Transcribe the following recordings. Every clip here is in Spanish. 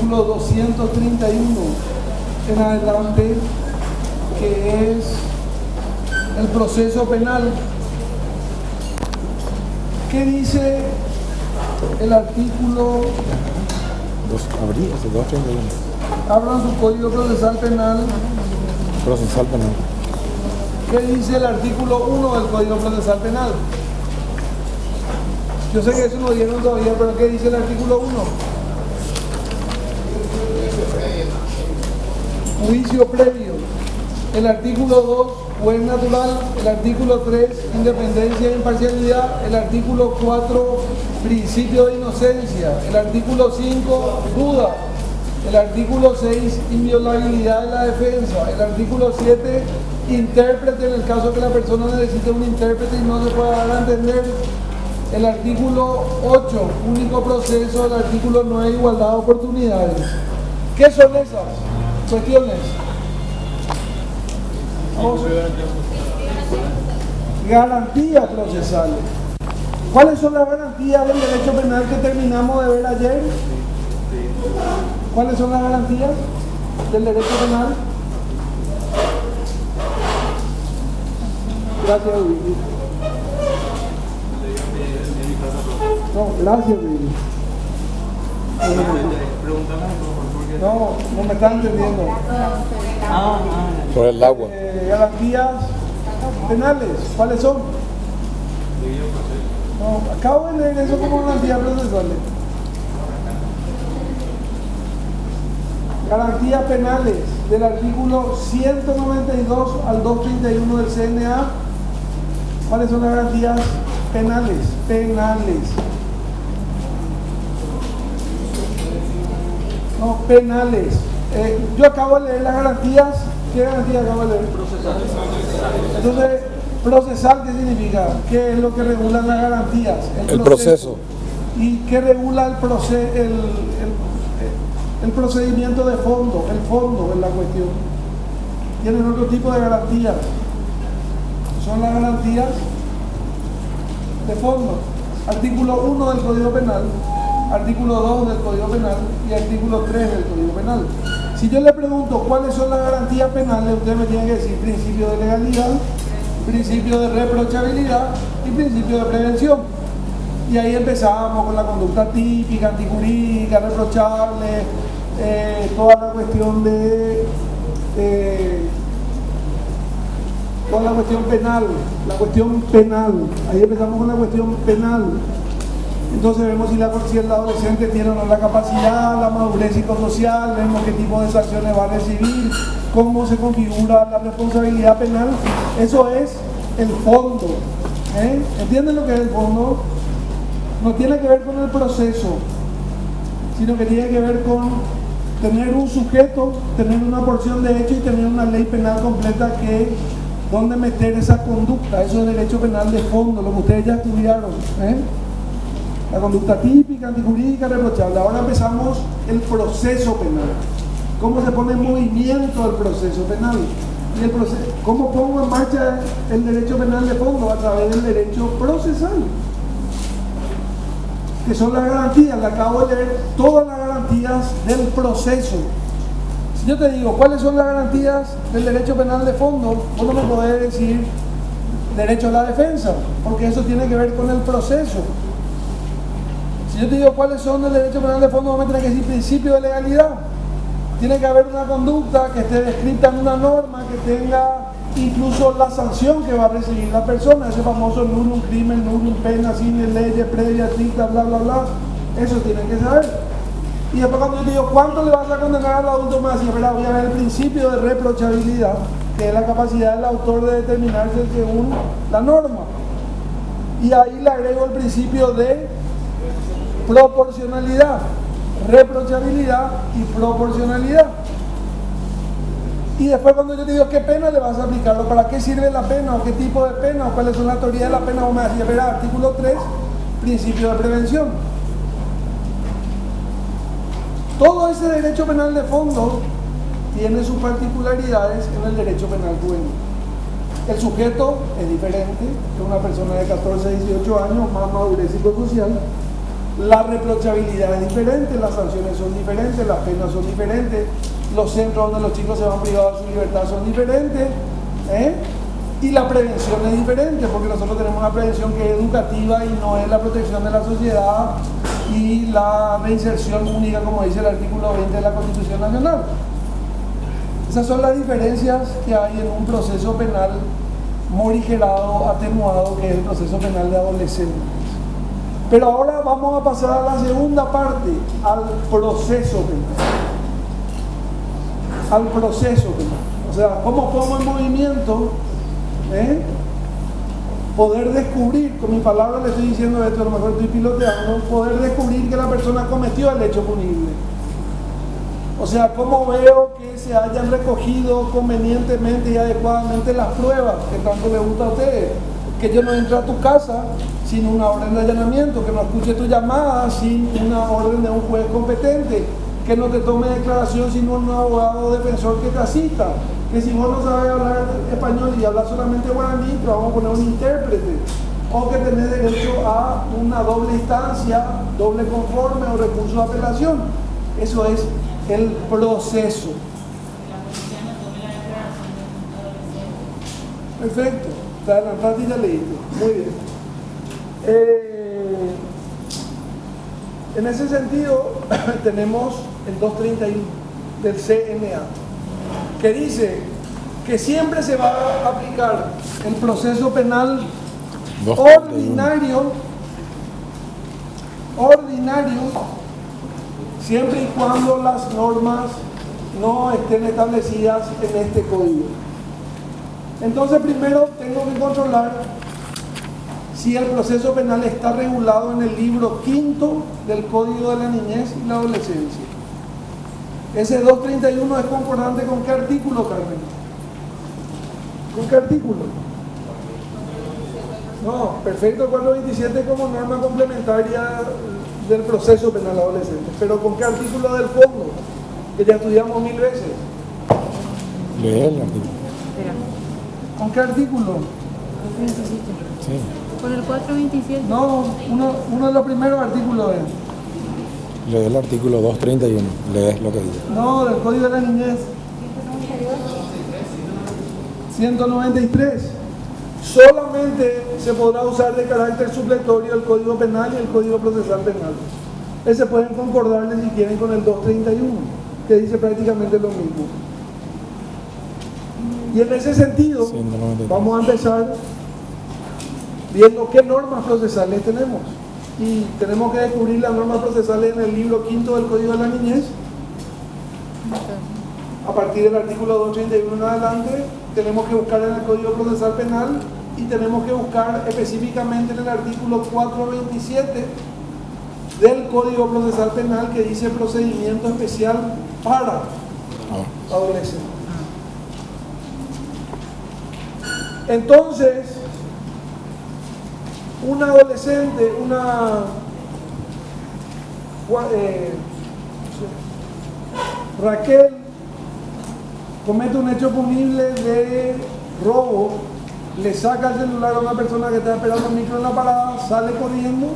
artículo 231 en adelante, que es el proceso penal. ¿Qué dice el artículo? Abran su código procesal penal. Procesal penal. ¿Qué dice el artículo 1 del Código Procesal Penal? Yo sé que eso no dieron todavía, pero ¿qué dice el artículo 1? Juicio previo. El artículo 2, juez natural. El artículo 3, independencia e imparcialidad. El artículo 4, principio de inocencia. El artículo 5, duda. El artículo 6, inviolabilidad de la defensa. El artículo 7, intérprete en el caso que la persona necesite un intérprete y no se pueda dar a entender. El artículo 8, único proceso. El artículo 9, igualdad de oportunidades. ¿Qué son esas cuestiones? Vamos. Garantías procesales. ¿Cuáles son las garantías del derecho penal que terminamos de ver ayer? ¿Cuáles son las garantías del derecho penal? Gracias, Luis. No, gracias, Luis. No me están entendiendo. Sobre el agua. Garantías penales, ¿cuáles son? No, acabo de leer eso como garantías procesales. Garantías penales del artículo 192 al 231 del CNA. ¿Cuáles son las garantías penales? No, penales. Yo acabo de leer las garantías. ¿Qué garantías acabo de leer? Procesal. Entonces, procesal, ¿qué significa? ¿Qué es lo que regulan las garantías? El proceso. ¿Y qué regula el procedimiento de fondo? El fondo es la cuestión. Tienen otro tipo de garantías. Son las garantías de fondo. Artículo 1 del Código Penal, artículo 2 del Código Penal y artículo 3 del Código Penal. Si yo le pregunto cuáles son las garantías penales, usted me tiene que decir principio de legalidad, principio de reprochabilidad y principio de prevención. Y ahí empezamos con la conducta típica, antijurídica, reprochable, toda la cuestión de toda la cuestión penal, ahí empezamos con la cuestión penal. Entonces vemos si el adolescente tiene o no la capacidad, la madurez psicosocial, vemos qué tipo de sanciones va a recibir, cómo se configura la responsabilidad penal. Eso es el fondo. ¿Entienden lo que es el fondo? No tiene que ver con el proceso, sino que tiene que ver con tener un sujeto, tener una porción de hecho y tener una ley penal completa que donde meter esa conducta. Eso es derecho penal de fondo, lo que ustedes ya estudiaron. La conducta típica, antijurídica, reprochable. Ahora empezamos el proceso penal. ¿Cómo se pone en movimiento el proceso penal? Y ¿cómo pongo en marcha el derecho penal de fondo? A través del derecho procesal. Que son las garantías, le acabo de leer todas las garantías del proceso. Si yo te digo, ¿cuáles son las garantías del derecho penal de fondo? Vos no me podés decir derecho a la defensa, porque eso tiene que ver con el proceso. Si yo te digo cuáles son del derecho penal de fondo, vos me tenés que decir principio de legalidad. Tiene que haber una conducta que esté descrita en una norma, que tenga incluso la sanción que va a recibir la persona, ese famoso nullum crimen, nullum pena, sin leyes previas, estrictas, bla, bla, bla. Eso tienen que saber. Y después cuando yo te digo, ¿cuánto le vas a condenar al adulto más? Y voy a ver el principio de reprochabilidad, que es la capacidad del autor de determinarse según la norma. Y ahí le agrego el principio de proporcionalidad, reprochabilidad y proporcionalidad. Y después cuando yo te digo qué pena le vas a aplicar, o para qué sirve la pena, o qué tipo de pena, o cuáles son las teorías de la pena, vos me decís, verá, artículo 3, principio de prevención. Todo ese derecho penal de fondo tiene sus particularidades en el derecho penal juvenil. El sujeto es diferente, es una persona de 14 a 18 años, más madurez psicosocial. La reprochabilidad es diferente, las sanciones son diferentes, las penas son diferentes, los centros donde los chicos se van privados de su libertad son diferentes, y la prevención es diferente, porque nosotros tenemos una prevención que es educativa y no es la protección de la sociedad y la reinserción única, como dice el artículo 20 de la Constitución Nacional. Esas son las diferencias que hay en un proceso penal morigerado, atenuado, que es el proceso penal de adolescentes. Pero ahora vamos a pasar a la segunda parte, al proceso penal. Al proceso penal. O sea, cómo pongo en movimiento poder descubrir, con mi palabra le estoy diciendo esto, a lo mejor estoy piloteando, poder descubrir que la persona cometió el hecho punible. O sea, cómo veo que se hayan recogido convenientemente y adecuadamente las pruebas que tanto le gusta a ustedes. Que yo no entre a tu casa sin una orden de allanamiento, que no escuche tu llamada sin una orden de un juez competente, que no te tome declaración sin un abogado defensor que te asista, que si vos no sabes hablar español y hablas solamente guaraní, te vamos a poner un intérprete, o que tenés derecho a una doble instancia, doble conforme o recurso de apelación. Eso es el proceso. Perfecto, te adelantaste y ya leíste. Muy bien. En ese sentido, tenemos el 231 del CNA, que dice que siempre se va a aplicar el proceso penal ordinario, siempre y cuando las normas no estén establecidas en este código. Entonces, primero tengo que controlar si el proceso penal está regulado en el libro 5 del Código de la Niñez y la Adolescencia. Ese 231 es concordante con qué artículo, Carmen. ¿Con qué artículo? No, perfecto, 427 como norma complementaria del proceso penal adolescente. Pero ¿con qué artículo del fondo? Que ya estudiamos 1000 veces. Lee el artículo. ¿Con qué artículo? 427. Sí. ¿Con el 427? No, uno de los primeros artículos es. Lee el artículo 231. Lees lo que dice. No, del Código de la Niñez. 193. Solamente se podrá usar de carácter supletorio el Código Penal y el Código Procesal Penal. Ese pueden concordarle si quieren con el 231, que dice prácticamente lo mismo. Y en ese sentido, 193. vamos a empezar viendo qué normas procesales tenemos. Y tenemos que descubrir las normas procesales en el libro 5 del Código de la Niñez. A partir del artículo 231 en adelante, tenemos que buscar en el Código Procesal Penal y tenemos que buscar específicamente en el artículo 427 del Código Procesal Penal, que dice procedimiento especial para adolescentes. Entonces, un adolescente, Raquel comete un hecho punible de robo, le saca el celular a una persona que está esperando el micro en la parada, sale corriendo.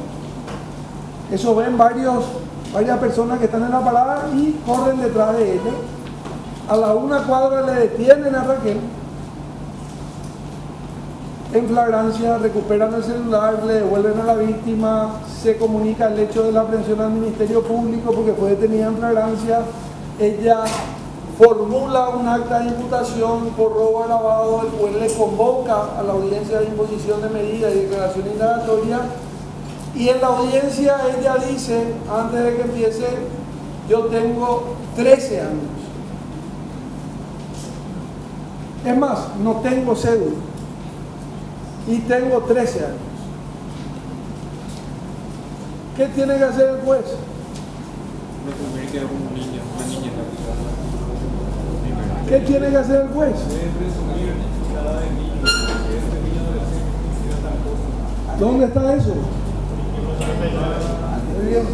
Eso ven varias personas que están en la parada y corren detrás de ella. A la una cuadra le detienen a Raquel. En flagrancia, recuperan el celular, le devuelven a la víctima, se comunica el hecho de la aprehensión al Ministerio Público porque fue detenida en flagrancia. Ella formula un acta de imputación por robo agravado, el juez le convoca a la audiencia de imposición de medida y declaración indagatoria, y en la audiencia ella dice, antes de que empiece, yo tengo 13 años. Es más, no tengo cédula y tengo 13 años. ¿Qué tiene que hacer el juez? ¿Qué tiene que hacer el juez? ¿Dónde está eso? Muy bien.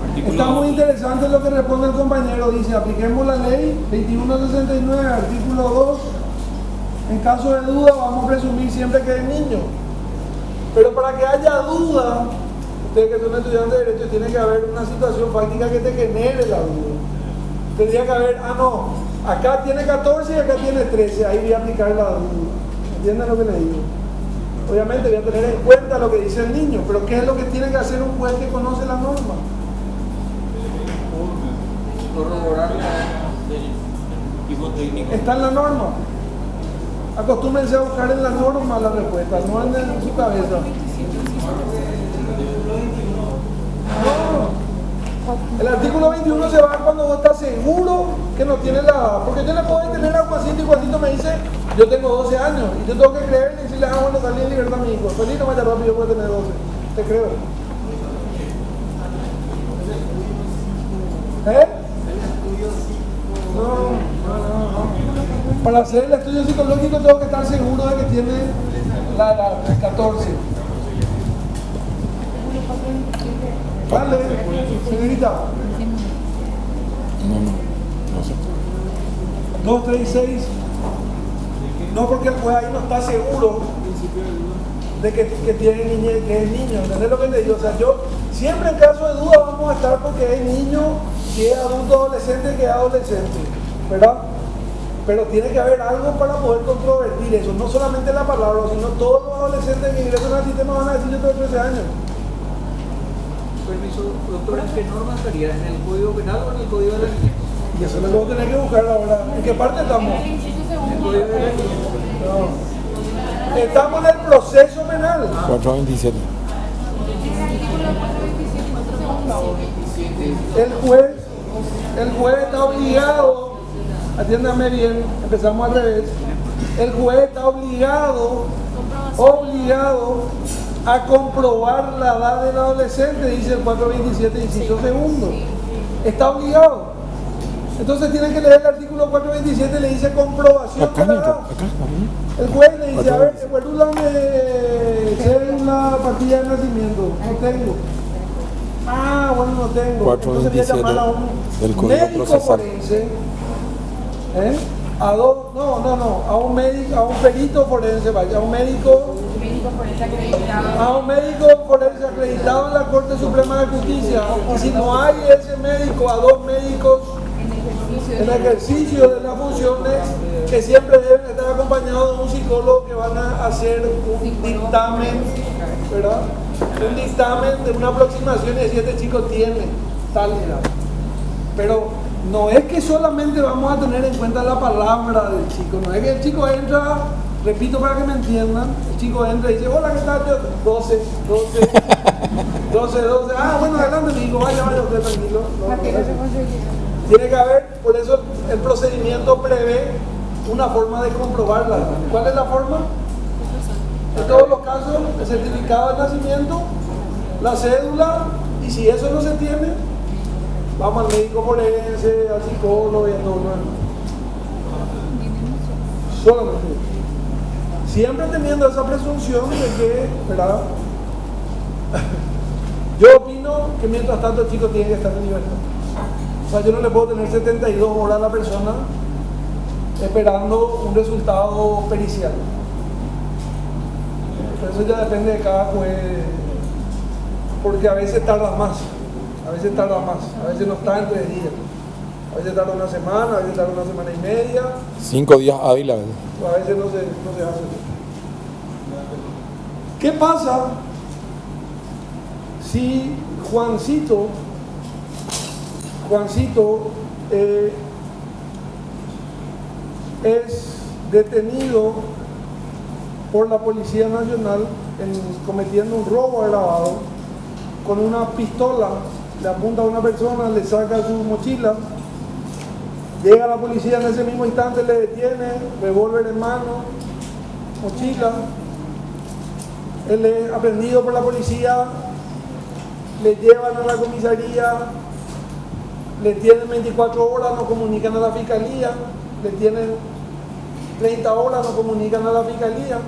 Artículo Está muy interesante lo que responde el compañero. Dice, apliquemos la ley 2169, artículo 2. En caso de duda, vamos a presumir siempre que es niño. Pero para que haya duda, ustedes que son estudiantes de Derecho, tiene que haber una situación fáctica que te genere la duda. Tendría que haber, no, acá tiene 14 y acá tiene 13, ahí voy a aplicar la duda. ¿Entienden lo que le digo? Obviamente voy a tener en cuenta lo que dice el niño, pero ¿qué es lo que tiene que hacer un juez que conoce la norma? Corroborar el tipo técnico. Está en la norma. Acostúmbrense a buscar en la norma la respuesta, no en su cabeza. No. El artículo 21 se va cuando vos estás seguro que no tiene la edad. Porque yo le puedo tener a Juancito y Juancito me dice, yo tengo 12 años y yo tengo que creer y decirle, bueno, salí en libertad a mi hijo. Feliz, no vaya rápido, yo puedo tener 12. Te creo. No. Para hacer el estudio psicológico tengo que estar seguro de que tiene la edad, 14. Dale, señorita. No sé. 236. No, porque el juez ahí no está seguro de que tiene niñez, que es niño. ¿Entendés lo que te digo? O sea, yo siempre en caso de duda vamos a estar porque es niño, que es adulto adolescente, que es adolescente, ¿verdad? Pero tiene que haber algo para poder controvertir eso, no solamente la palabra, sino todos los adolescentes que ingresan al sistema van a decir yo tengo 13 años. Permiso, doctor, ¿en qué norma estaría? ¿En el Código Penal o en el Código de la Niñez? Y eso lo vamos a tener que buscar ahora. ¿En qué parte estamos? En el Código de la Niñez. No. Estamos en el proceso penal. 427. El juez está obligado, atiéndame bien, empezamos al revés. El juez está obligado a comprobar la edad del adolescente, dice el 427, inciso segundo. Está obligado. Entonces tienen que leer el artículo 427, le dice comprobación de la edad. El juez le dice, a ver, cédula, partida de nacimiento, no tengo. Bueno, no tengo. Entonces voy a llamar a un médico forense. A un perito forense, vaya, a un médico forense acreditado en la Corte Suprema de Justicia. Y si no hay ese médico, a dos médicos en ejercicio de las funciones que siempre deben estar acompañados de un psicólogo que van a hacer un dictamen, ¿verdad? Un dictamen de una aproximación y decir este chico tiene tal edad. Pero no es que solamente vamos a tener en cuenta la palabra del chico, no es que el chico entra, repito para que me entiendan, el chico entra y dice, hola, ¿qué tal? Yo, 12. Bueno, adelante, mi hijo, vaya usted tranquilo. Tiene que haber, por eso el procedimiento prevé una forma de comprobarla. ¿Cuál es la forma? En todos los casos, el certificado de nacimiento, la cédula, y si eso no se tiene, vamos al médico forense, al psicólogo y a todo lo demás. Solamente. Siempre teniendo esa presunción de que, ¿verdad? Yo opino que mientras tanto el chico tiene que estar en libertad. O sea, yo no le puedo tener 72 horas a la persona esperando un resultado pericial. Pero eso ya depende de cada juez, porque a veces tarda más, a veces no está en 3 días, a veces tarda una semana, a veces tarda una semana y media. 5 días hábiles. A veces no se hace. ¿Qué pasa si Juancito es detenido por la Policía Nacional cometiendo un robo agravado con una pistola, le apunta a una persona, le saca su mochila, llega la policía en ese mismo instante, le detiene, revólver en mano, mochila, él es aprendido por la policía, le llevan a la comisaría, le tienen 24 horas, no comunican a la fiscalía, le tienen 30 horas, no comunican a la fiscalía.